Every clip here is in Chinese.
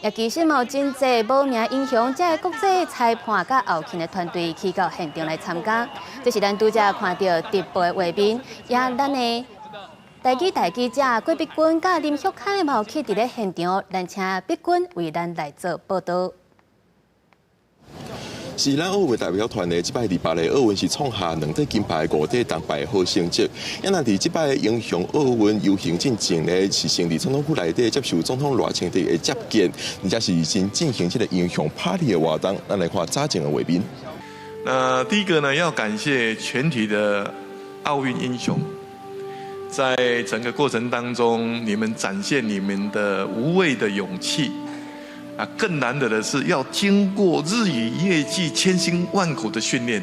也其实有真侪无名英雄，这国际裁判甲后勤的团队去到现场来参加。这是咱拄则看到直播的画面，也咱的台记者郭碧君甲林旭凯嘛有去伫咧现场，咱请碧君为咱来做报道。 是咱奥运代表团的即摆第8个奥运是创下2块金牌、5块铜牌好成绩。也那伫即摆影响奥运游行进程呢，是先伫总统府内底接受总统赖清德的接见，而且是先进行这个影响 party 的活动。咱来看早前的画面。那第一个呢，要感谢全体的奥运英雄，在整个过程当中，你们展现你们的无畏的勇气。 啊，更难得的是要经过日以夜继、千辛万苦的训练，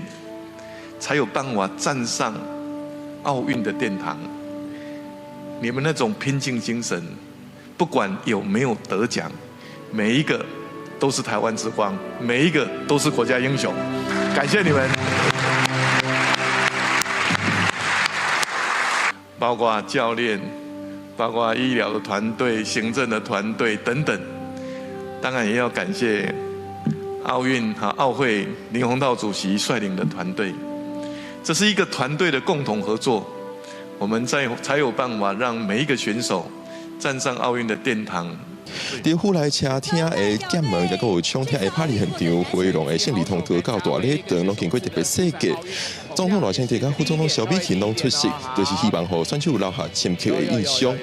才有办法站上奥运的殿堂。你们那种拼劲精神，不管有没有得奖，每一个都是台湾之光，每一个都是国家英雄。感谢你们，包括教练，包括医疗的团队、行政的团队等等。 当然也要感谢奥运和奥会林鸿道主席率领的团队，这是一个团队的共同合作，我们才有办法让每一个选手站上奥运的殿堂。 伫府内车厅的检问，也有抢听的party现场，回龙的胜利通道到大礼堂，拢经过特别设计。总统赖清德甲副总统萧美琴拢出席，就是希望互选手留下深刻的印象。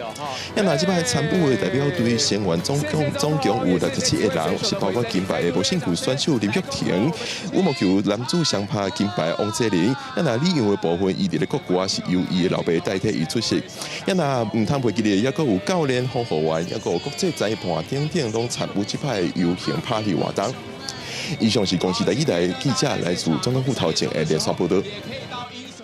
也那即摆参与的代表队成员总共有67个人，是包括金牌的无胜负选手林玉婷、羽毛球男子双拍金牌王哲林。也那李勇的部分，伊伫咧国歌是由伊的老爸代替伊出席。也那唔通袂记咧，也阁有教练、防护员，也阁有国际裁判等等，拢参与即摆游行 party 活动。以上是公司第1台记者来自总统府头前的连线报道。